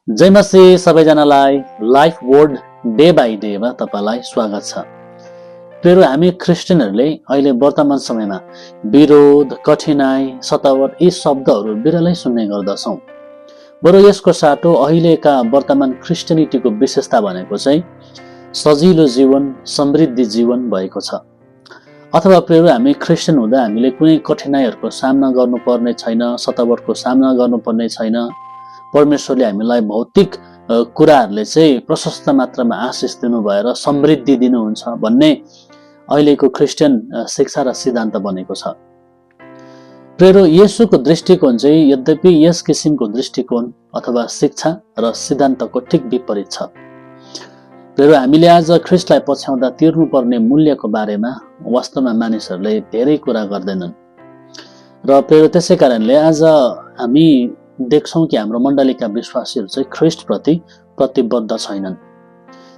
जय मसी सबैजनालाई life word day by डेमा तपाईलाई स्वागत छ। प्रिय हामी क्रिस्चियनहरूले अहिले वर्तमान समयमा विरोध, कठिनाई, सतावट यी शब्दहरू बिरलै सुन्ने गर्दछौँ। बरु यसको साटो अहिलेका वर्तमान क्रिस्चियनिटीको विशेषता भनेको चाहिँ सजिलो जीवन, समृद्धि जीवन भएको छ। अथवा प्रिय हामी क्रिस्चियन हुँदा हामीले कुनै कठिनाइहरूको सामना गर्नुपर्ने छैन, सतावटको सामना गर्नुपर्ने छैन। परमेश्वरले हामीलाई भौतिक कुराहरूले चाहिँ प्रशस्त मात्रामा आशिष दिनु भएर समृद्धि दिनुहुन्छ भन्ने अहिलेको क्रिस्चियन शिक्षा र सिद्धान्त बनेको छ। प्रिय येशूको दृष्टिकोण चाहिँ यद्यपि यस किसिमको दृष्टिकोण अथवा शिक्षा र सिद्धान्तको ठिक विपरीत छ। प्रिय हामीले आज ख्रीष्टलाई पछ्याउँदा तिर्नुपर्ने मूल्यको बारेमा वास्तवमा मानिसहरूले धेरै कुरा गर्दैनन् र प्रिय त्यसै कारणले आज हामी देख्छौं कि हाम्रो मण्डलीका विश्वासीहरू चाहिँ ख्रीष्टप्रति प्रतिबद्ध छैनन्।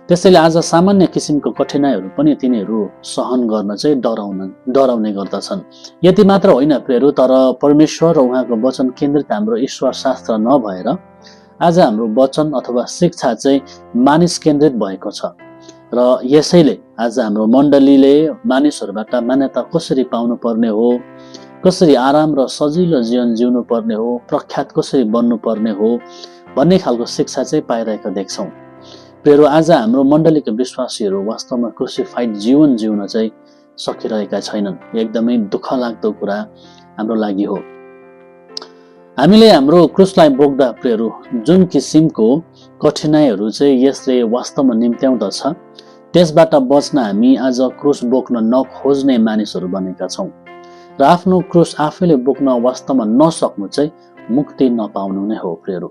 त्यसैले आज सामान्य किसिमको कठिनाइहरू पनि तिनीहरू सहन गर्न चाहिँ डराउने गर्दछन्। यति मात्र होइन प्रियहरू, तर परमेश्वर र उहाँको वचन केन्द्रित हाम्रो ईश्वर शास्त्र नभएर आज हाम्रो वचन अथवा शिक्षा चाहिँ मानिस केन्द्रित भएको छ र यसैले आज हाम्रो मण्डलीले मानिसहरूबाट मान्यता कसरी पाउनु पर्ने हो, कसरी आराम र सजिलो जीवन जिउनु पर्ने हो, प्रख्यात कसरी बन्नु पर्ने हो भन्ने खालको शिक्षा चाहिँ पाइरहेको देख्छौँ। प्रियहरू आज हाम्रो मण्डलीका विश्वासीहरू वास्तवमा क्रुसिफाइड जीवन जिउन चाहिँ सकिरहेका छैनन्। एकदमै दुःख लाग्दो कुरा हाम्रो लागि हो। हामीले हाम्रो क्रुसलाई बोक्दा प्रियहरू जुन किसिमको कठिनाइहरू चाहिँ यसले वास्तवमा निम्त्याउँदछ त्यसबाट बच्न हामी आज क्रुस बोक्न नखोज्ने मानिसहरू बनेका छौँ र आफ्नो क्रुस आफैले बोक्न वास्तवमा नसक्नु चाहिँ मुक्ति नपाउनु नै हो। प्रियहरू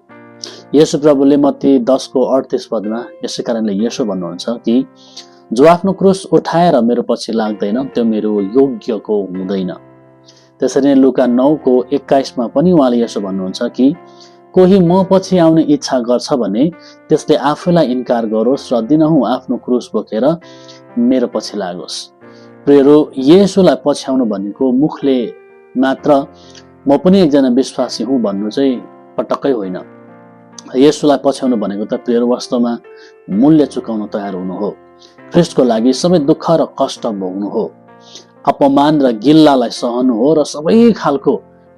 येशू प्रभुले मत्ती 10:38 पदमा यसै कारणले येशू भन्नुहुन्छ कि जो आफ्नो क्रुस उठाएर मेरो पछि लाग्दैन त्यो मेरो योग्यको हुँदैन। त्यसरी नै लुका 9:21 मा पनि उहाँले यसो भन्नुहुन्छ कि कोही म पछि आउने इच्छा गर्छ भने त्यसले आफूलाई इन्कार गरोस् र दिनहुँ आफ्नो क्रुस बोकेर मेरो पछि लागोस्। प्रियहरू येशूलाई पछ्याउनु भनेको मुखले मात्र म पनि एकजना विश्वासी हुँ भन्नु चाहिँ पटक्कै होइन। येशूलाई पछ्याउनु भनेको त प्रियहरू वास्तवमा मूल्य चुकाउन तयार हुनु हो, ख्रीष्टको लागि सबै दुःख र कष्ट भोग्नु हो, अपमान र गिल्लालाई सहनु हो र सबै खालको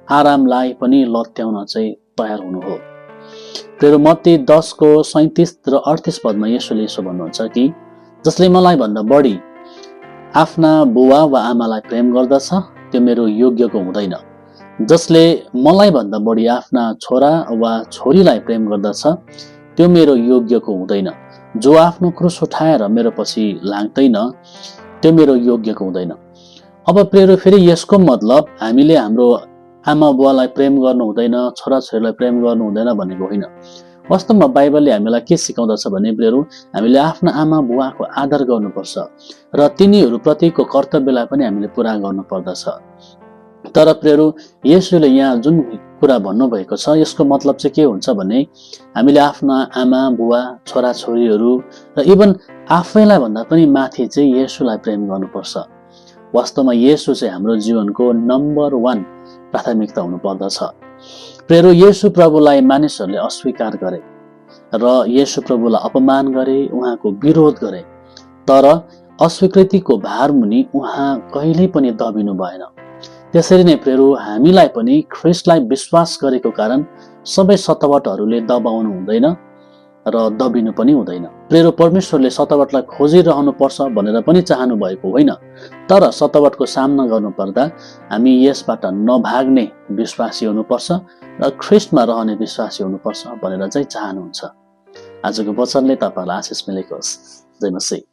आरामलाई पनि लत्याउन चाहिँ तयार हुनु हो। प्रियहरू मत्ती 10:37 र 38 पदमा येशूले यसो भन्नुहुन्छ कि जसले मलाई भन्दा बढी आफ्ना बुवा वा आमालाई प्रेम गर्दछ त्यो मेरो योग्यको हुँदैन। जसले मलाई भन्दा बढी आफ्ना छोरा वा छोरीलाई प्रेम गर्दछ त्यो मेरो योग्यको हुँदैन। जो आफ्नो क्रुस उठाएर मेरो पछि लाग्दैन त्यो मेरो योग्यको हुँदैन। अब प्रियहरू फेरि यसको मतलब हामीले हाम्रो आमा बुवालाई प्रेम गर्नु हुँदैन, छोराछोरीलाई प्रेम गर्नु हुँदैन भनेको होइन। वास्तवमा बाइबलले हामीलाई के सिकाउँदछ भने प्रियहरू हामीले आफ्ना आमा बुवाको आदर गर्नुपर्छ र तिनीहरू प्रतिको कर्तव्यलाई पनि हामीले पूरा गर्नुपर्दछ। तर प्रियहरू येशूले यहाँ जुन कुरा भन्नुभएको छ यसको मतलब चाहिँ के हुन्छ भने हामीले आफ्ना आमा बुवा छोराछोरीहरू र इभन आफैलाई भन्दा पनि माथि चाहिँ येशूलाई प्रेम गर्नुपर्छ। वास्तवमा येशू चाहिँ हाम्रो जीवनको नम्बर 1 प्राथमिकता हुनुपर्दछ। प्रियहरू येशू प्रभुलाई मानिसहरूले अस्वीकार गरे र येशू प्रभुलाई अपमान गरे, उहाँको विरोध गरे, तर अस्वीकृतिको भार मुनि उहाँ कहिल्यै पनि दबिनु भएन। त्यसरी नै प्रियहरू हामीलाई पनि ख्रीष्टलाई विश्वास गरेको कारण सबै सतावटहरूले दबाउनु हुँदैन र दबिनु पनि हुँदैन। प्रियहरू परमेश्वरले सतावटलाई खोजिरहनु पर्छ भनेर पनि चाहनु भएको होइन, तर सतावटको सामना गर्नु पर्दा हामी यसबाट नभाग्ने विश्वासी हुनुपर्छ र ख्रीष्टमा रहने विश्वासी हुनुपर्छ भनेर चाहिँ चाहनुहुन्छ। आजको वचनले तपाईलाई आशिष मिलेको होस्। जय मसीह।